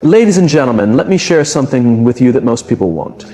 Ladies and gentlemen, let me share something with you that most people won't.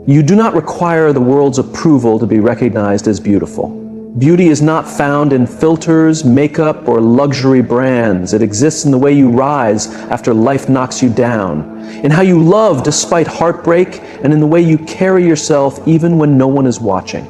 You do not require the world's approval to be recognized as beautiful. Beauty is not found in filters, makeup, or luxury brands. It exists in the way you rise after life knocks you down, in how you love despite heartbreak, and in the way you carry yourself even when no one is watching.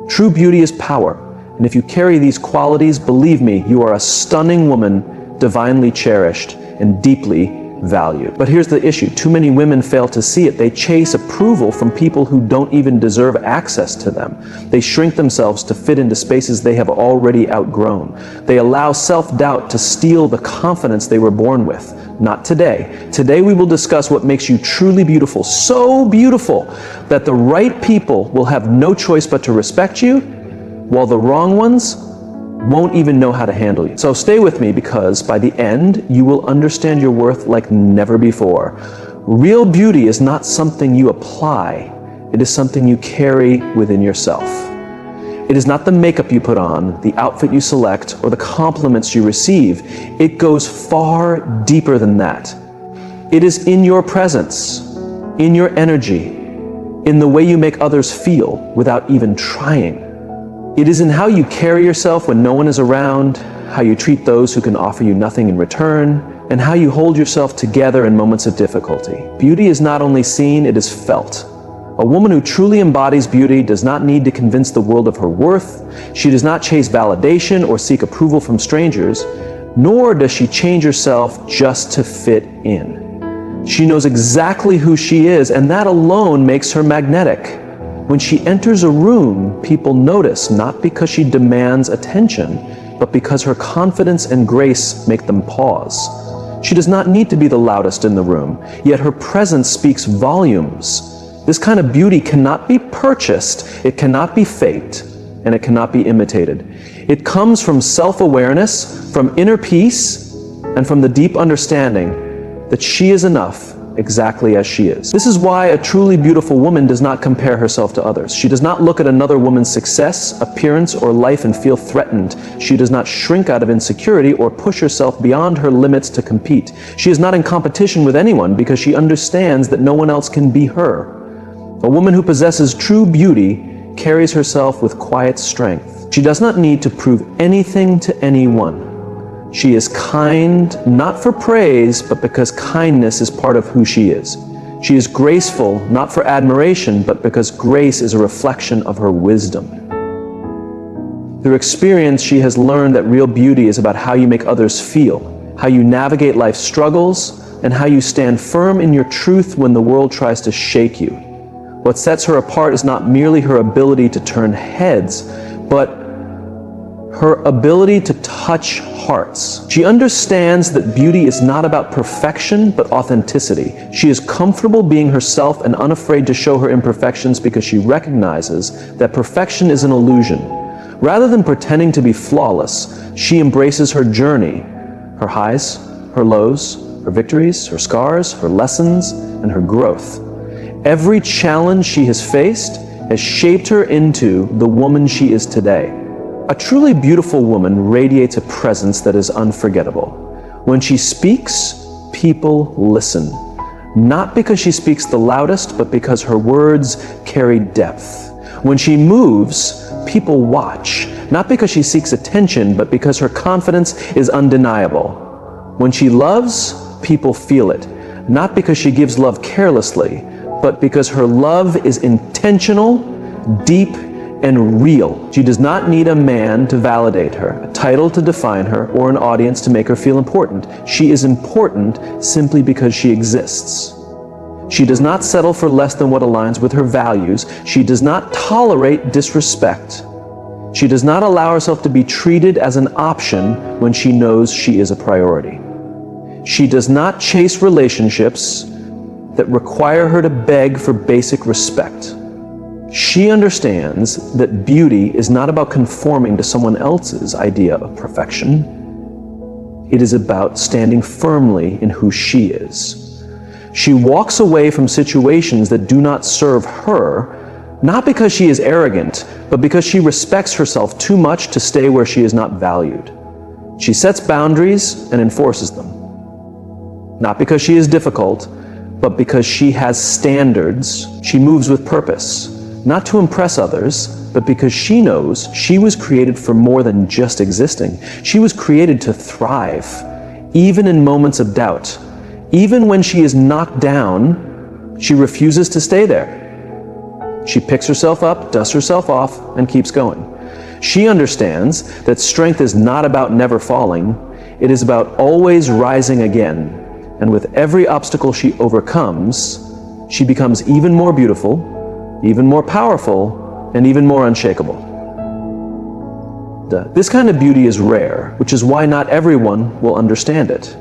True beauty is power, and if you carry these qualities, believe me, you are a stunning woman, divinely cherished and deeply valued. But here's the issue. Too many women fail to see it. They chase approval from people who don't even deserve access to them. They shrink themselves to fit into spaces they have already outgrown. They allow self-doubt to steal the confidence they were born with. Not today. Today we will discuss what makes you truly beautiful, so beautiful that the right people will have no choice but to respect you, while the wrong ones won't even know how to handle you. So stay with me, because by the end, you will understand your worth like never before. Real beauty is not something you apply. It is something you carry within yourself. It is not the makeup you put on, the outfit you select, or the compliments you receive. It goes far deeper than that. It is in your presence, in your energy, in the way you make others feel without even trying. It is in how you carry yourself when no one is around, how you treat those who can offer you nothing in return, and how you hold yourself together in moments of difficulty. Beauty is not only seen, it is felt. A woman who truly embodies beauty does not need to convince the world of her worth. She does not chase validation or seek approval from strangers, nor does she change herself just to fit in. She knows exactly who she is, and that alone makes her magnetic. When she enters a room, people notice, not because she demands attention, but because her confidence and grace make them pause. She does not need to be the loudest in the room, yet her presence speaks volumes. This kind of beauty cannot be purchased, it cannot be faked, and it cannot be imitated. It comes from self-awareness, from inner peace, and from the deep understanding that she is enough exactly as she is. This is why a truly beautiful woman does not compare herself to others. She does not look at another woman's success, appearance, or life and feel threatened. She does not shrink out of insecurity or push herself beyond her limits to compete. She is not in competition with anyone because she understands that no one else can be her. A woman who possesses true beauty carries herself with quiet strength. She does not need to prove anything to anyone. She is kind, not for praise, but because kindness is part of who she is. She is graceful, not for admiration, but because grace is a reflection of her wisdom. Through experience, she has learned that real beauty is about how you make others feel, how you navigate life's struggles, and how you stand firm in your truth when the world tries to shake you. What sets her apart is not merely her ability to turn heads, but her ability to touch hearts. She understands that beauty is not about perfection, but authenticity. She is comfortable being herself and unafraid to show her imperfections because she recognizes that perfection is an illusion. Rather than pretending to be flawless, she embraces her journey, her highs, her lows, her victories, her scars, her lessons, and her growth. Every challenge she has faced has shaped her into the woman she is today. A truly beautiful woman radiates a presence that is unforgettable. When she speaks, people listen. Not because she speaks the loudest, but because her words carry depth. When she moves, people watch. Not because she seeks attention, but because her confidence is undeniable. When she loves, people feel it. Not because she gives love carelessly, but because her love is intentional, deep, and real. She does not need a man to validate her, a title to define her, or an audience to make her feel important. She is important simply because she exists. She does not settle for less than what aligns with her values. She does not tolerate disrespect. She does not allow herself to be treated as an option when she knows she is a priority. She does not chase relationships that require her to beg for basic respect. She understands that beauty is not about conforming to someone else's idea of perfection. It is about standing firmly in who she is. She walks away from situations that do not serve her, not because she is arrogant, but because she respects herself too much to stay where she is not valued. She sets boundaries and enforces them. Not because she is difficult, but because she has standards. She moves with purpose, not to impress others, but because she knows she was created for more than just existing. She was created to thrive, even in moments of doubt. Even when she is knocked down, she refuses to stay there. She picks herself up, dusts herself off, and keeps going. She understands that strength is not about never falling, it is about always rising again. And with every obstacle she overcomes, she becomes even more beautiful, even more powerful, and even more unshakable. This kind of beauty is rare, which is why not everyone will understand it.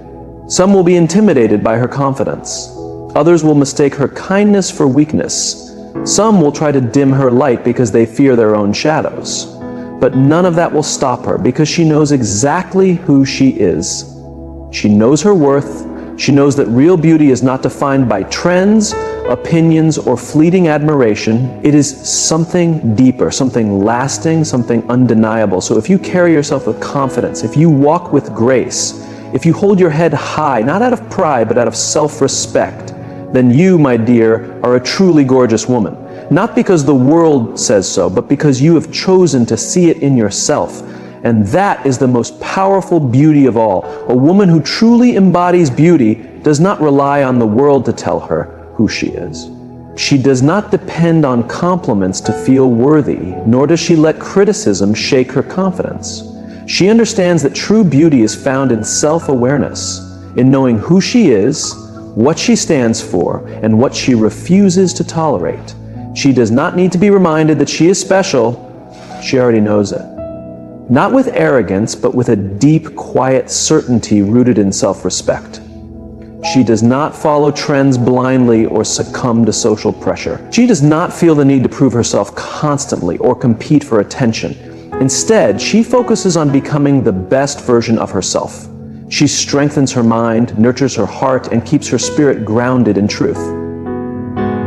Some will be intimidated by her confidence. Others will mistake her kindness for weakness. Some will try to dim her light because they fear their own shadows. But none of that will stop her because she knows exactly who she is. She knows her worth. She knows that real beauty is not defined by trends, opinions, or fleeting admiration. It is something deeper, something lasting, something undeniable. So if you carry yourself with confidence, if you walk with grace, if you hold your head high, not out of pride, but out of self-respect, then you, my dear, are a truly gorgeous woman. Not because the world says so, but because you have chosen to see it in yourself. And that is the most powerful beauty of all. A woman who truly embodies beauty does not rely on the world to tell her who she is. She does not depend on compliments to feel worthy, nor does she let criticism shake her confidence. She understands that true beauty is found in self-awareness, in knowing who she is, what she stands for, and what she refuses to tolerate. She does not need to be reminded that she is special. She already knows it. Not with arrogance, but with a deep, quiet certainty rooted in self-respect. She does not follow trends blindly or succumb to social pressure. She does not feel the need to prove herself constantly or compete for attention. Instead, she focuses on becoming the best version of herself. She strengthens her mind, nurtures her heart, and keeps her spirit grounded in truth.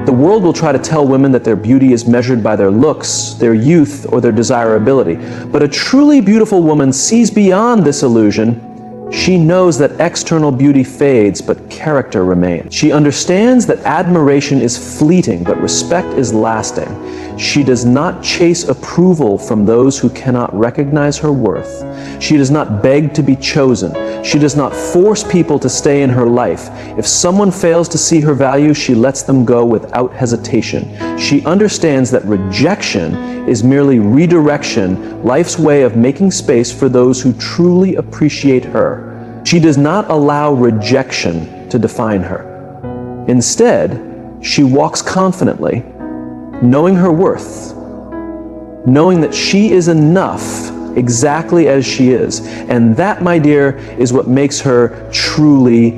The world will try to tell women that their beauty is measured by their looks, their youth, or their desirability. But a truly beautiful woman sees beyond this illusion. She knows that external beauty fades, but character remains. She understands that admiration is fleeting, but respect is lasting. She does not chase approval from those who cannot recognize her worth. She does not beg to be chosen. She does not force people to stay in her life. If someone fails to see her value, she lets them go without hesitation. She understands that rejection is merely redirection, life's way of making space for those who truly appreciate her. She does not allow rejection to define her. Instead, she walks confidently, knowing her worth, knowing that she is enough exactly as she is. And that, my dear, is what makes her truly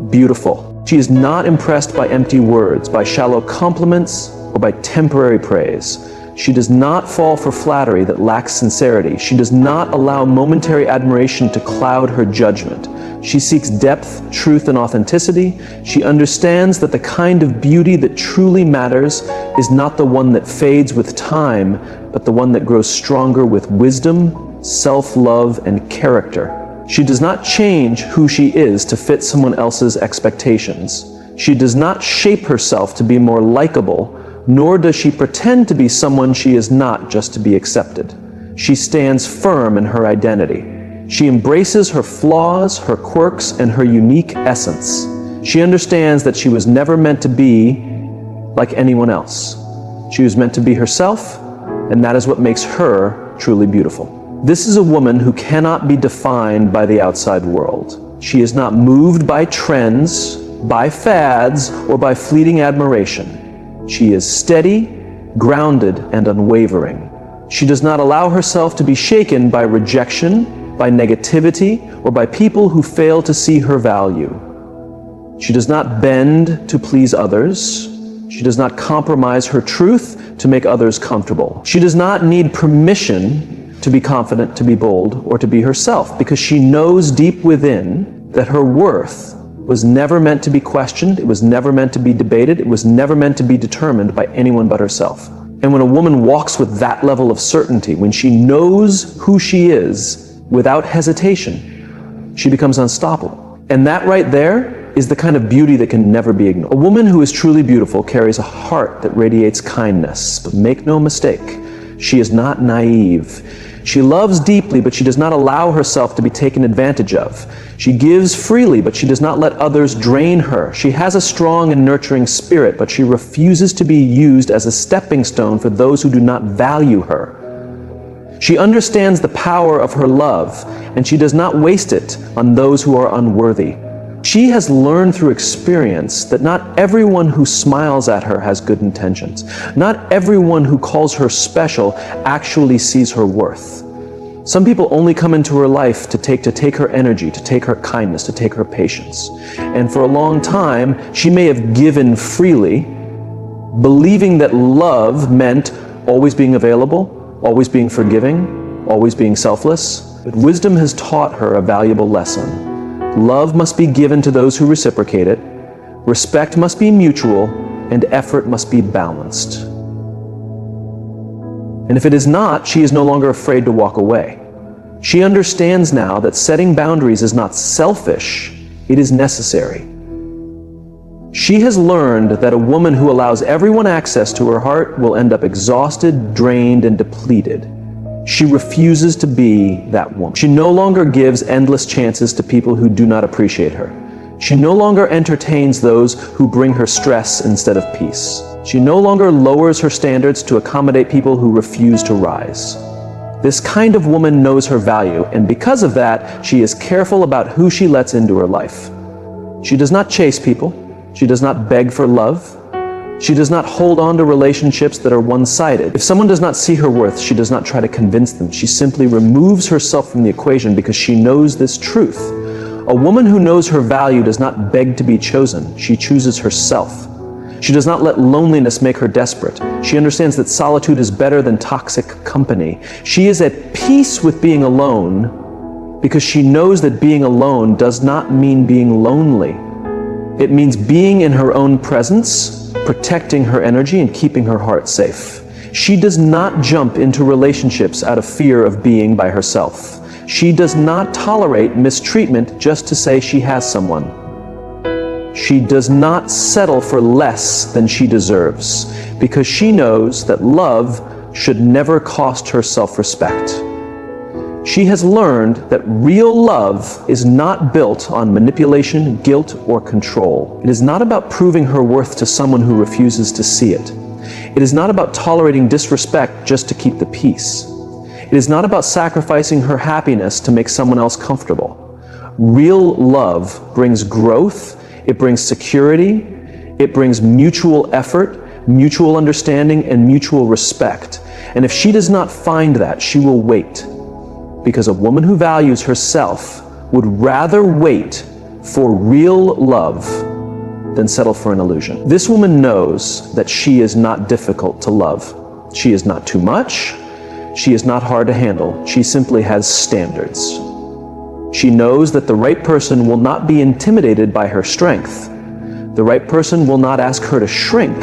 beautiful. She is not impressed by empty words, by shallow compliments, or by temporary praise. She does not fall for flattery that lacks sincerity. She does not allow momentary admiration to cloud her judgment. She seeks depth, truth, and authenticity. She understands that the kind of beauty that truly matters is not the one that fades with time, but the one that grows stronger with wisdom, self-love, and character. She does not change who she is to fit someone else's expectations. She does not shape herself to be more likable, nor does she pretend to be someone she is not just to be accepted. She stands firm in her identity. She embraces her flaws, her quirks, and her unique essence. She understands that she was never meant to be like anyone else. She was meant to be herself, and that is what makes her truly beautiful. This is a woman who cannot be defined by the outside world. She is not moved by trends, by fads, or by fleeting admiration. She is steady, grounded, and unwavering. She does not allow herself to be shaken by rejection, by negativity, or by people who fail to see her value. She does not bend to please others. She does not compromise her truth to make others comfortable. She does not need permission to be confident, to be bold, or to be herself, because she knows deep within that her worth was never meant to be questioned, it was never meant to be debated, it was never meant to be determined by anyone but herself. And when a woman walks with that level of certainty, when she knows who she is without hesitation, she becomes unstoppable. And that right there is the kind of beauty that can never be ignored. A woman who is truly beautiful carries a heart that radiates kindness, but make no mistake, she is not naive. She loves deeply, but she does not allow herself to be taken advantage of. She gives freely, but she does not let others drain her. She has a strong and nurturing spirit, but she refuses to be used as a stepping stone for those who do not value her. She understands the power of her love, and she does not waste it on those who are unworthy. She has learned through experience that not everyone who smiles at her has good intentions. Not everyone who calls her special actually sees her worth. Some people only come into her life to take her energy, to take her kindness, to take her patience. And for a long time, she may have given freely, believing that love meant always being available, always being forgiving, always being selfless. But wisdom has taught her a valuable lesson. Love must be given to those who reciprocate it, respect must be mutual, and effort must be balanced. And if it is not, she is no longer afraid to walk away. She understands now that setting boundaries is not selfish, it is necessary. She has learned that a woman who allows everyone access to her heart will end up exhausted, drained, and depleted. She refuses to be that woman. She no longer gives endless chances to people who do not appreciate her. She no longer entertains those who bring her stress instead of peace. She no longer lowers her standards to accommodate people who refuse to rise. This kind of woman knows her value, and because of that, she is careful about who she lets into her life. She does not chase people. She does not beg for love. She does not hold on to relationships that are one-sided. If someone does not see her worth, she does not try to convince them. She simply removes herself from the equation because she knows this truth. A woman who knows her value does not beg to be chosen. She chooses herself. She does not let loneliness make her desperate. She understands that solitude is better than toxic company. She is at peace with being alone because she knows that being alone does not mean being lonely. It means being in her own presence, protecting her energy and keeping her heart safe. She does not jump into relationships out of fear of being by herself. She does not tolerate mistreatment just to say she has someone. She does not settle for less than she deserves because she knows that love should never cost her self-respect. She has learned that real love is not built on manipulation, guilt, or control. It is not about proving her worth to someone who refuses to see it. It is not about tolerating disrespect just to keep the peace. It is not about sacrificing her happiness to make someone else comfortable. Real love brings growth, it brings security, it brings mutual effort, mutual understanding, and mutual respect. And if she does not find that, she will wait. Because a woman who values herself would rather wait for real love than settle for an illusion. This woman knows that she is not difficult to love. She is not too much. She is not hard to handle. She simply has standards. She knows that the right person will not be intimidated by her strength. The right person will not ask her to shrink.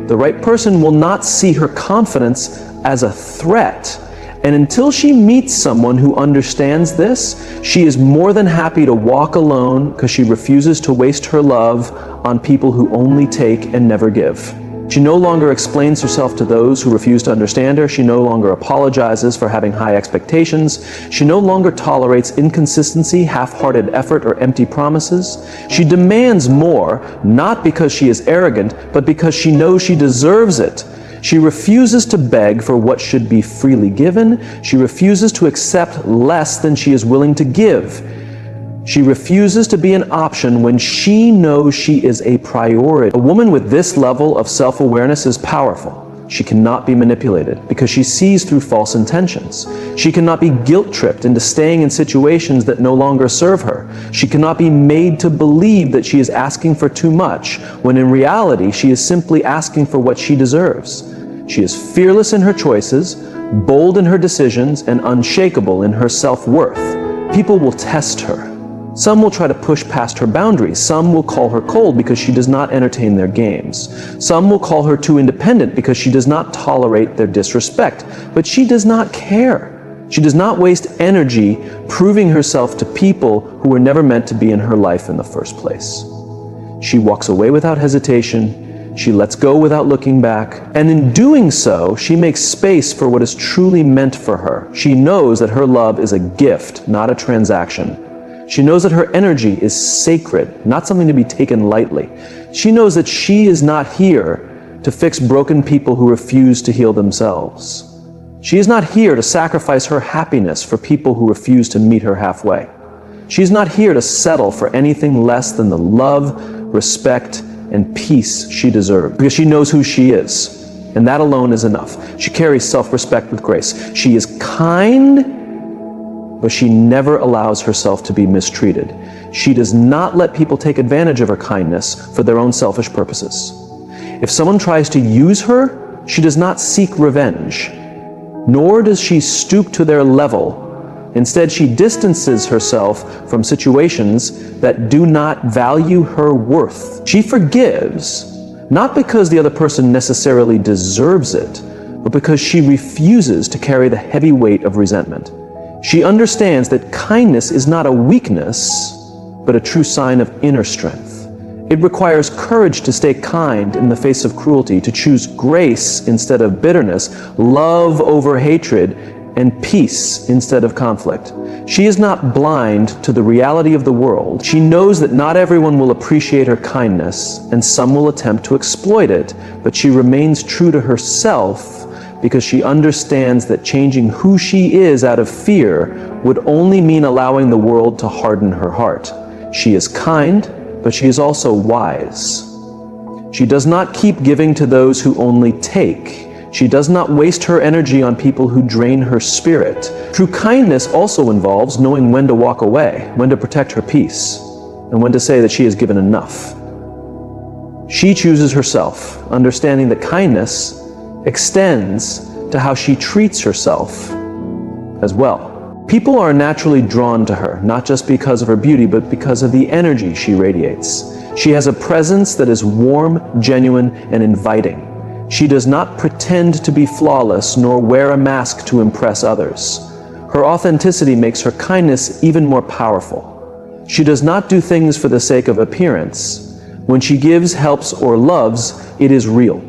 The right person will not see her confidence as a threat. And until she meets someone who understands this, she is more than happy to walk alone because she refuses to waste her love on people who only take and never give. She no longer explains herself to those who refuse to understand her. She no longer apologizes for having high expectations. She no longer tolerates inconsistency, half-hearted effort, or empty promises. She demands more, not because she is arrogant, but because she knows she deserves it. She refuses to beg for what should be freely given. She refuses to accept less than she is willing to give. She refuses to be an option when she knows she is a priority. A woman with this level of self-awareness is powerful. She cannot be manipulated because she sees through false intentions. She cannot be guilt-tripped into staying in situations that no longer serve her. She cannot be made to believe that she is asking for too much, when in reality she is simply asking for what she deserves. She is fearless in her choices, bold in her decisions, and unshakable in her self-worth. People will test her. Some will try to push past her boundaries. Some will call her cold because she does not entertain their games. Some will call her too independent because she does not tolerate their disrespect. But she does not care. She does not waste energy proving herself to people who were never meant to be in her life in the first place. She walks away without hesitation. She lets go without looking back. And in doing so, she makes space for what is truly meant for her. She knows that her love is a gift, not a transaction. She knows that her energy is sacred, not something to be taken lightly. She knows that she is not here to fix broken people who refuse to heal themselves. She is not here to sacrifice her happiness for people who refuse to meet her halfway. She is not here to settle for anything less than the love, respect, and peace she deserves, because she knows who she is, and that alone is enough. She carries self-respect with grace. She is kind, but she never allows herself to be mistreated. She does not let people take advantage of her kindness for their own selfish purposes. If someone tries to use her, she does not seek revenge, nor does she stoop to their level. Instead, she distances herself from situations that do not value her worth. She forgives, not because the other person necessarily deserves it, but because she refuses to carry the heavy weight of resentment. She understands that kindness is not a weakness, but a true sign of inner strength. It requires courage to stay kind in the face of cruelty, to choose grace instead of bitterness, love over hatred, and peace instead of conflict. She is not blind to the reality of the world. She knows that not everyone will appreciate her kindness, and some will attempt to exploit it, but she remains true to herself because she understands that changing who she is out of fear would only mean allowing the world to harden her heart. She is kind, but she is also wise. She does not keep giving to those who only take. She does not waste her energy on people who drain her spirit. True kindness also involves knowing when to walk away, when to protect her peace, and when to say that she has given enough. She chooses herself, understanding that kindness extends to how she treats herself as well. People are naturally drawn to her, not just because of her beauty, but because of the energy she radiates. She has a presence that is warm, genuine, and inviting. She does not pretend to be flawless, nor wear a mask to impress others. Her authenticity makes her kindness even more powerful. She does not do things for the sake of appearance. When she gives, helps, or loves, it is real.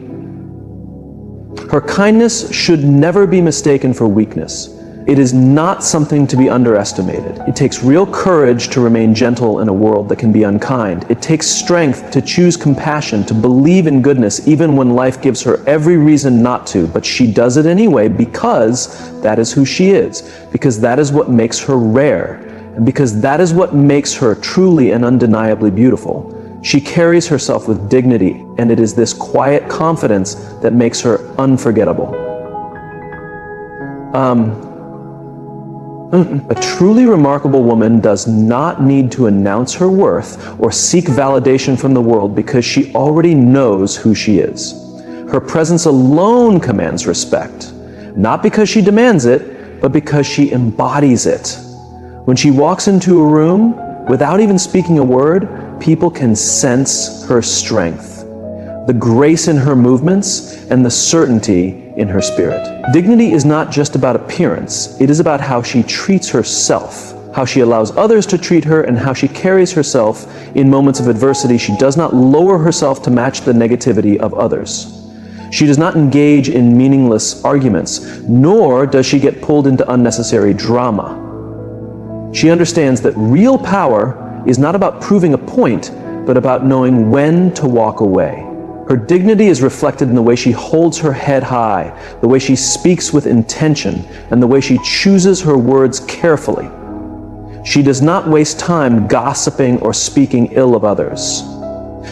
Her kindness should never be mistaken for weakness. It is not something to be underestimated. It takes real courage to remain gentle in a world that can be unkind. It takes strength to choose compassion, to believe in goodness, even when life gives her every reason not to. But she does it anyway because that is who she is, because that is what makes her rare, and because that is what makes her truly and undeniably beautiful. She carries herself with dignity, and it is this quiet confidence that makes her unforgettable. A truly remarkable woman does not need to announce her worth or seek validation from the world because she already knows who she is. Her presence alone commands respect, not because she demands it, but because she embodies it. When she walks into a room, without even speaking a word, people can sense her strength, the grace in her movements, and the certainty in her spirit. Dignity is not just about appearance. It is about how she treats herself, how she allows others to treat her, and how she carries herself in moments of adversity. She does not lower herself to match the negativity of others. She does not engage in meaningless arguments, nor does she get pulled into unnecessary drama. She understands that real power is not about proving a point, but about knowing when to walk away. Her dignity is reflected in the way she holds her head high, the way she speaks with intention, and the way she chooses her words carefully. She does not waste time gossiping or speaking ill of others.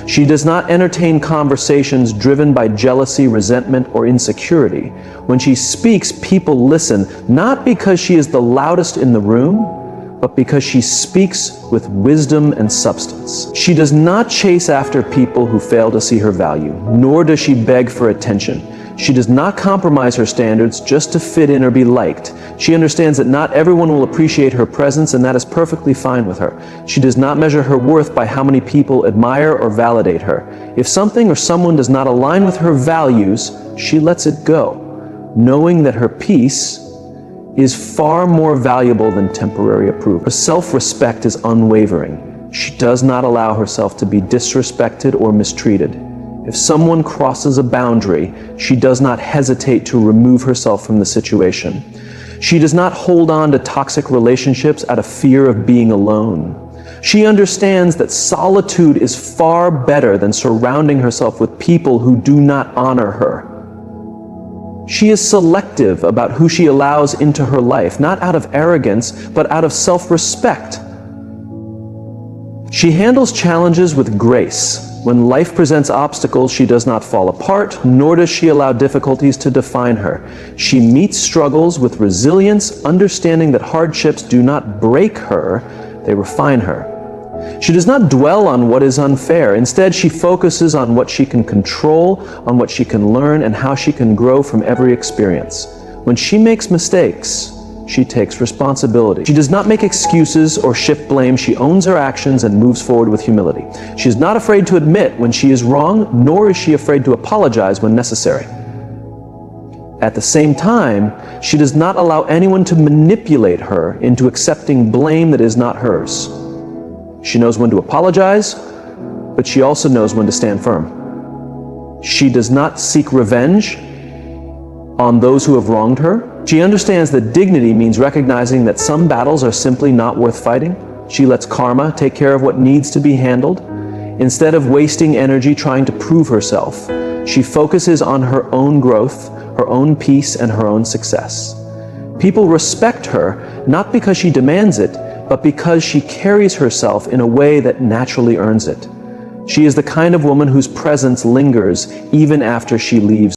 She does not entertain conversations driven by jealousy, resentment, or insecurity. When she speaks, people listen, not because she is the loudest in the room, but because she speaks with wisdom and substance. She does not chase after people who fail to see her value, nor does she beg for attention. She does not compromise her standards just to fit in or be liked. She understands that not everyone will appreciate her presence, and that is perfectly fine with her. She does not measure her worth by how many people admire or validate her. If something or someone does not align with her values, she lets it go, knowing that her peace is far more valuable than temporary approval. Her self-respect is unwavering. She does not allow herself to be disrespected or mistreated. If someone crosses a boundary, she does not hesitate to remove herself from the situation. She does not hold on to toxic relationships out of fear of being alone. She understands that solitude is far better than surrounding herself with people who do not honor her. She is selective about who she allows into her life, not out of arrogance, but out of self-respect. She handles challenges with grace. When life presents obstacles, she does not fall apart, nor does she allow difficulties to define her. She meets struggles with resilience, understanding that hardships do not break her, they refine her. She does not dwell on what is unfair. Instead, she focuses on what she can control, on what she can learn, and how she can grow from every experience. When she makes mistakes, she takes responsibility. She does not make excuses or shift blame. She owns her actions and moves forward with humility. She is not afraid to admit when she is wrong, nor is she afraid to apologize when necessary. At the same time, she does not allow anyone to manipulate her into accepting blame that is not hers. She knows when to apologize, but she also knows when to stand firm. She does not seek revenge on those who have wronged her. She understands that dignity means recognizing that some battles are simply not worth fighting. She lets karma take care of what needs to be handled. Instead of wasting energy trying to prove herself, she focuses on her own growth, her own peace, and her own success. People respect her not because she demands it, but because she carries herself in a way that naturally earns it. She is the kind of woman whose presence lingers even after she leaves